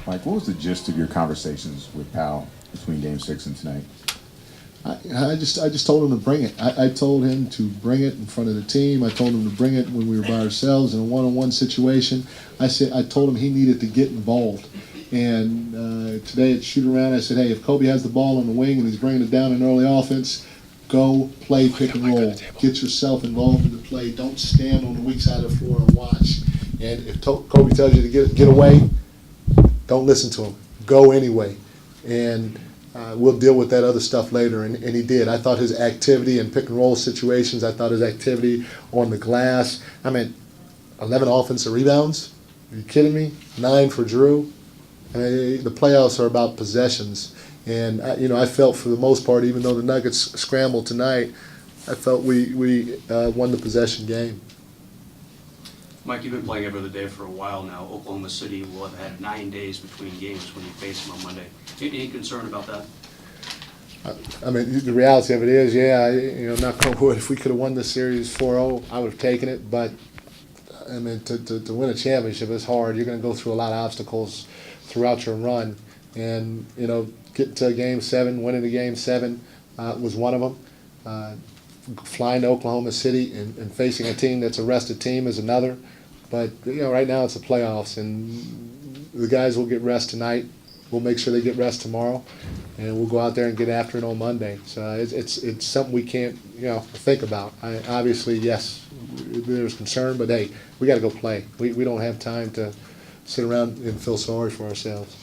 Mike, what was the gist of your conversations with Powell between Game 6 and tonight? I just told him to bring it. I told him to bring it in front of the team. I told him to bring it when we were by ourselves in a one-on-one situation. I told him he needed to get involved. And today at shoot around, I said, hey, if Kobe has the ball on the wing and he's bringing it down in early offense, go play pick and roll. Get yourself involved in the play. Don't stand on the weak side of the floor and watch. And if Kobe tells you to get away, don't listen to him. Go anyway. And we'll deal with that other stuff later, and he did. I thought his activity in pick and roll situations, I thought his activity on the glass, 11 offensive rebounds? Are you kidding me? 9 for Drew? The playoffs are about possessions, and I felt for the most part, even though the Nuggets scrambled tonight, I felt we won the possession game. Mike, you've been playing every other day for a while now. Oklahoma City will have had 9 days between games when you face them on Monday. Any concern about that? The reality of it is, knock on wood, if we could have won this series 4-0, I would have taken it. But, to win a championship is hard. You're going to go through a lot of obstacles throughout your run. And, getting to Game 7, winning the Game 7 was one of them. Flying to Oklahoma City and facing a team that's a rested team is another. But, right now it's the playoffs, and the guys will get rest tonight. We'll make sure they get rest tomorrow, and we'll go out there and get after it on Monday. So it's something we can't think about. Obviously, yes, there's concern, but hey, we got to go play. We don't have time to sit around and feel sorry for ourselves.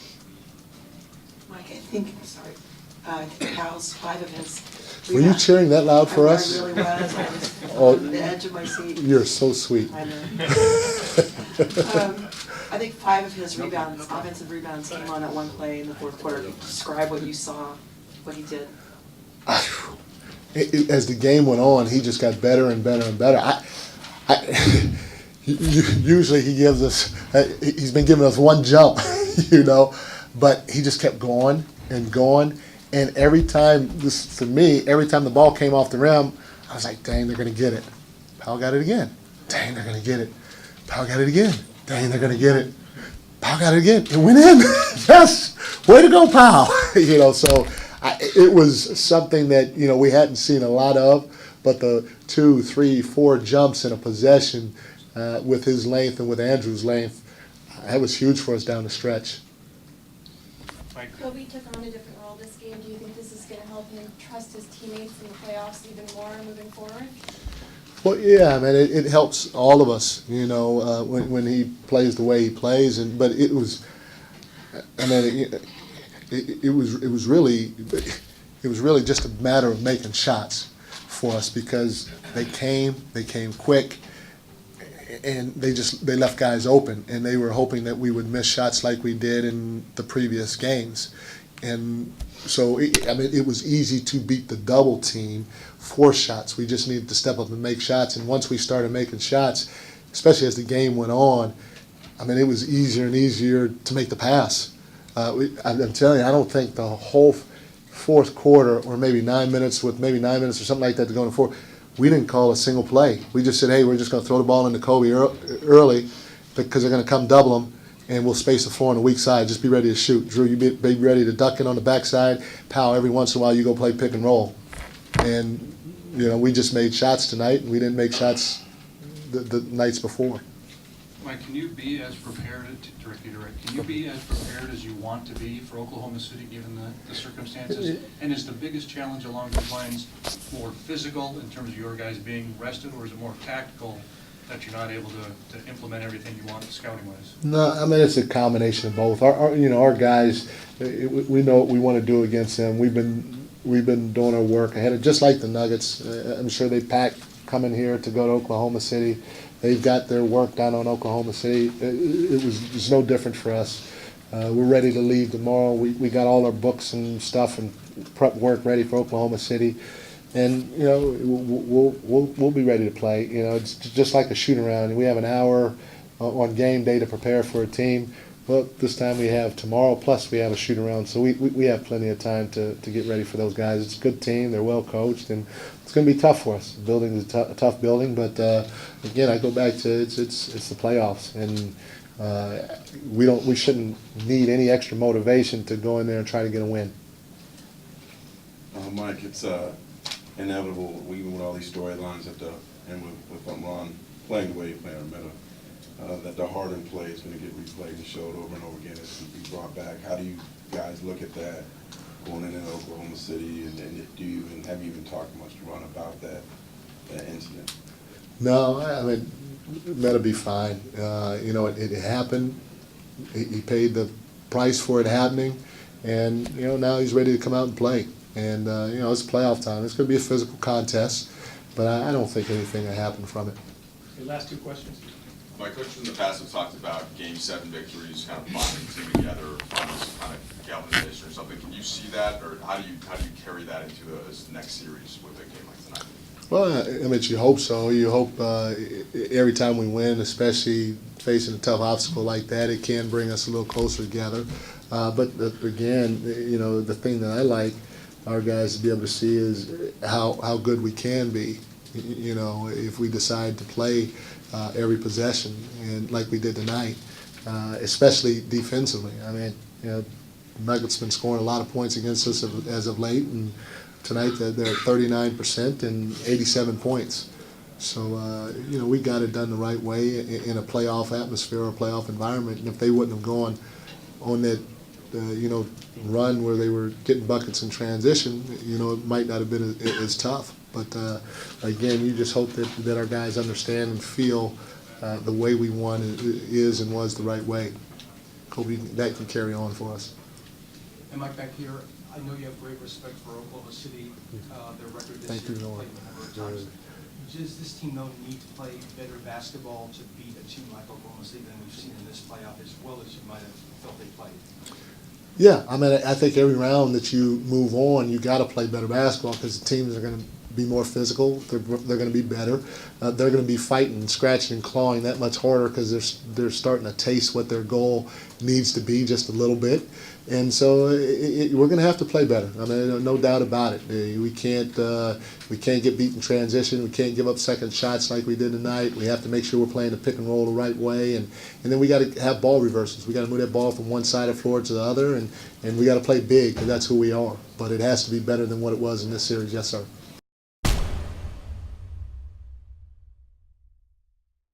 Mike, I think Powell's 5 of his. Were you cheering that loud for us? I really was. I was on the edge of my seat. You're so sweet. I know. I think 5 of his rebounds, offensive rebounds, came on that one play in the fourth quarter. Describe what you saw, what he did. As the game went on, he just got better and better and better. Usually he gives us, he's been giving us one jump, but he just kept going and going. And every time, for me, every time the ball came off the rim, I was like, dang, they're going to get it. Powell got it again. Dang, they're going to get it. Powell got it again. Dang, they're going to get it. Powell got it again. It went in. Yes. Way to go, Powell. So it was something that, we hadn't seen a lot of, but the 2, 3, 4 jumps in a possession with his length and with Andrew's length, that was huge for us down the stretch. Kobe took on a different role this game. Do you think this is going to help him trust his teammates in the playoffs even more moving forward? Well, yeah, it helps all of us, when he plays the way he plays. But it was, it was really just a matter of making shots for us because they came quick, and they left guys open, and they were hoping that we would miss shots like we did in the previous games. And so, it was easy to beat the double team, 4 shots. We just needed to step up and make shots. And once we started making shots, especially as the game went on, it was easier and easier to make the pass. I'm telling you, I don't think the whole fourth quarter, or maybe 9 minutes or something like that to go into 4, we didn't call a single play. We just said, hey, we're just going to throw the ball into Kobe early because they're going to come double him, and we'll space the floor on the weak side. Just be ready to shoot. Drew, you be ready to duck in on the backside. Powell, every once in a while you go play pick and roll. And, we just made shots tonight, and we didn't make shots the nights before. Mike, can you be as prepared, to repeat it right, can you be as prepared as you want to be for Oklahoma City given the circumstances? And is the biggest challenge along those lines more physical in terms of your guys being rested, or is it more tactical that you're not able to implement everything you want scouting-wise? No, it's a combination of both. Our guys, we know what we want to do against them. We've been doing our work ahead of, just like the Nuggets. I'm sure they packed coming here to go to Oklahoma City. They've got their work done on Oklahoma City. It's no different for us. We're ready to leave tomorrow. We got all our books and stuff and prep work ready for Oklahoma City, and we'll be ready to play. It's just like a shoot around. We have an hour on game day to prepare for a team. Well, this time we have tomorrow, plus we have a shoot around, so we have plenty of time to get ready for those guys. It's a good team. They're well coached, and it's going to be tough for us. The building is a tough building, but again, I go back to it's the playoffs, and We shouldn't need any extra motivation to go in there and try to get a win. Mike, it's inevitable, even with all these storylines and with Ron playing the way he played Armetta, that the hardened play is going to get replayed and showed over and over again. It's going to be brought back. How do you guys look at that going into Oklahoma City, and have you even talked much to Ron about that incident? No, I mean, that'll be fine. It happened. He paid the price for it happening, and now he's ready to come out and play. And it's playoff time. It's going to be a physical contest, but I don't think anything will happen from it. Okay, last two questions. My coach in the past have talked about Game 7 victories, kind of bonding the team together, finding some kind of galvanization or something. Can you see that, or how do you carry that into this next series with a game like tonight? Well, I mean, you hope so. You hope every time we win, especially facing a tough obstacle like that, it can bring us a little closer together. But again, the thing that I like our guys to be able to see is how good we can be. If we decide to play every possession, and like we did tonight, especially defensively. I mean, Nuggets been scoring a lot of points against us as of late, and tonight they're at 39% and 87 points. So, we got it done the right way in a playoff atmosphere or a playoff environment. And if they wouldn't have gone on that, run where they were getting buckets in transition, it might not have been as tough. But, again, you just hope that our guys understand and feel the way we won is and was the right way. Hope that can carry on for us. And Mike, back here, I know you have great respect for Oklahoma City, their record this Thank year. you, Lord. Played a number of times. Does this team know need to play better basketball to beat a team like Oklahoma City than we've seen in this playoff, as well as you might have felt they played? Yeah, I mean, I think every round that you move on, you got to play better basketball because the teams are going to be more physical. They're going to be better. They're going to be fighting, scratching, and clawing that much harder because they're starting to taste what their goal needs to be just a little bit. And so we're going to have to play better. I mean, no doubt about it. We can't get beat in transition. We can't give up second shots like we did tonight. We have to make sure we're playing the pick and roll the right way, and then we got to have ball reversals. We got to move that ball from one side of the floor to the other, and we got to play big because that's who we are. But it has to be better than what it was in this series. Yes, sir.